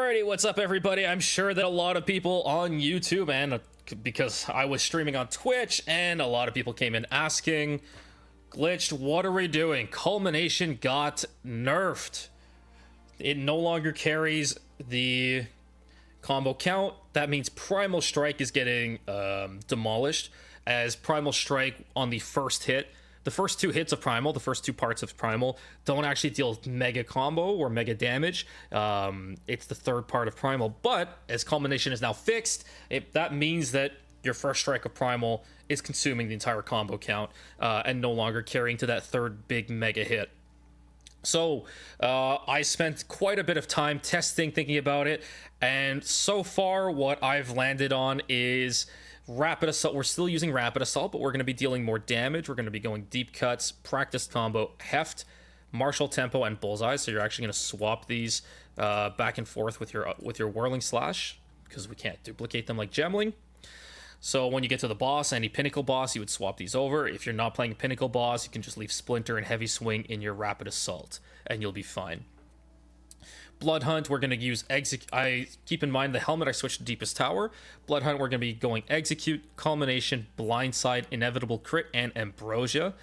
Alrighty, what's up everybody? I'm sure that a lot of people on YouTube, and because I was streaming on Twitch, and a lot of people came in asking, Glitched, what are we doing? Culmination got nerfed. It no longer carries the combo count. That means Primal Strike is getting demolished, as Primal Strike on the first hit, the first two hits of Primal, the first two parts of Primal, don't actually deal mega combo or mega damage. It's the third part of Primal, but as Culmination is now fixed, that means that your first strike of Primal is consuming the entire combo count and no longer carrying to that third big mega hit. So I spent quite a bit of time testing, thinking about it, and so far what I've landed on is Rapid Assault. We're still using Rapid Assault, but we're going to be dealing more damage. We're going to be going Deep Cuts, Practice Combo, Heft, Martial Tempo, and Bullseye. So you're actually going to swap these back and forth with your Whirling Slash, because we can't duplicate them like Gemling. So when you get to the boss, any Pinnacle boss, you would swap these over. If you're not playing a Pinnacle boss, you can just leave Splinter and Heavy Swing in your Rapid Assault, and you'll be fine. Blood Hunt, we're going to use keep in mind the helmet I switched to Deepest Tower. Blood Hunt, we're going to be going Execute, Culmination, Blindside, Inevitable Crit, and Ambrosia.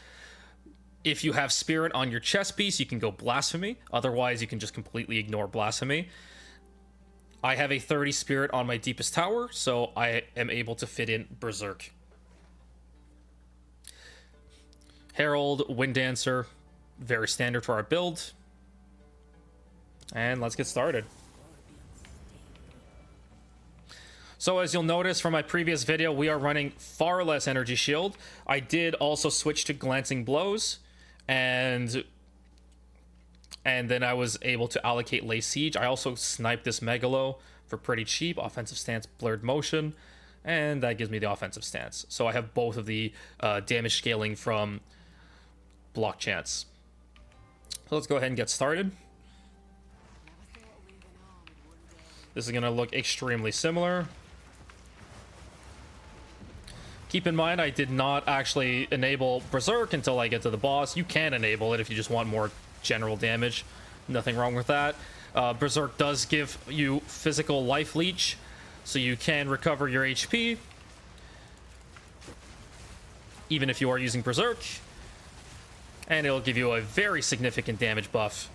If you have Spirit on your chest piece, you can go Blasphemy. Otherwise, you can just completely ignore Blasphemy. I have a 30 Spirit on my Deepest Tower, so I am able to fit in Berserk. Herald, Wind Dancer, very standard for our build. And let's get started. So as you'll notice from my previous video, we are running far less Energy Shield. I did also switch to Glancing Blows, and then I was able to allocate Lay Siege. I also sniped this Megalo for pretty cheap. Offensive Stance, Blurred Motion, and that gives me the offensive stance. So I have both of the damage scaling from Block Chance. So let's go ahead and get started. This is going to look extremely similar. Keep in mind, I did not actually enable Berserk until I get to the boss. You can enable it if you just want more general damage. Nothing wrong with that. Berserk does give you physical life leech, so you can recover your HP, even if you are using Berserk. And it'll give you a very significant damage buff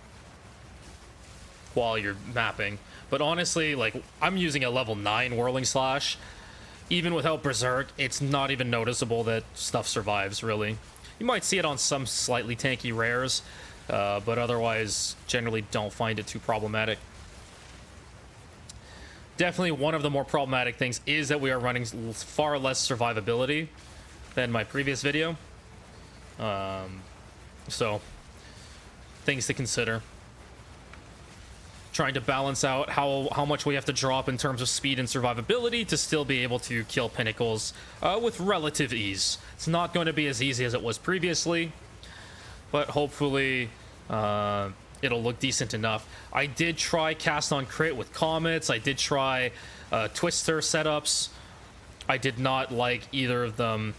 while you're mapping. But honestly, like, I'm using a level 9 Whirling Slash. Even without Berserk, it's not even noticeable that stuff survives, really. You might see it on some slightly tanky rares, but otherwise, generally don't find it too problematic. Definitely one of the more problematic things is that we are running far less survivability than my previous video. So, things to consider. Trying to balance out how much we have to drop in terms of speed and survivability to still be able to kill Pinnacles with relative ease. It's not going to be as easy as it was previously, but hopefully it'll look decent enough. I did try Cast on Crit with Comets. I did try Twister setups. I did not like either of them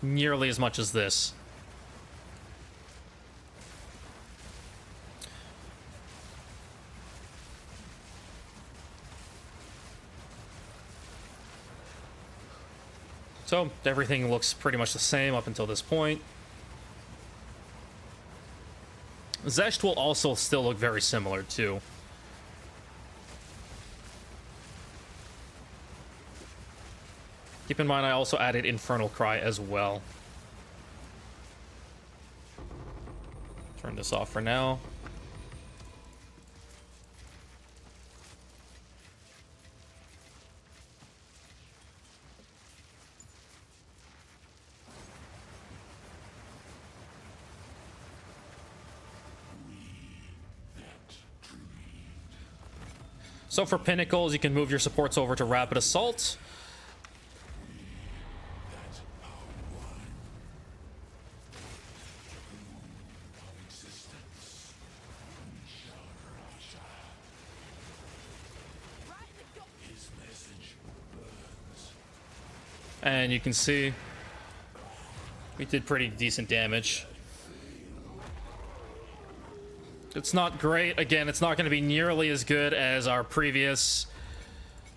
nearly as much as this. So everything looks pretty much the same up until this point. Zesht will also still look very similar too. Keep in mind I also added Infernal Cry as well. Turn this off for now. So for Pinnacles, you can move your supports over to Rapid Assault. And you can see we did pretty decent damage. It's not great. Again, it's not going to be nearly as good as our previous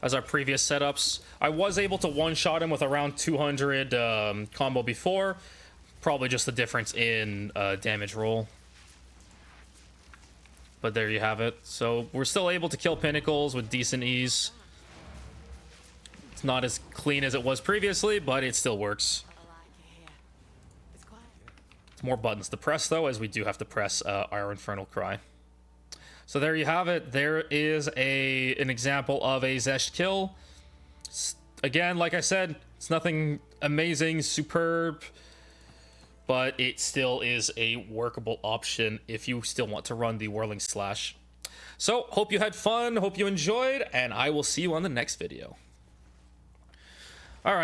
setups. I was able to one-shot him with around 200 combo before. Probably just the difference in damage roll. But there you have it. So we're still able to kill Pinnacles with decent ease. It's not as clean as it was previously, but it still works. It's more buttons to press, though, as we do have to press our Infernal Cry. So there you have it. There is an example of a Zesht kill. Again, like I said, it's nothing amazing, superb, but it still is a workable option if you still want to run the Whirling Slash. So, hope you had fun, hope you enjoyed, and I will see you on the next video.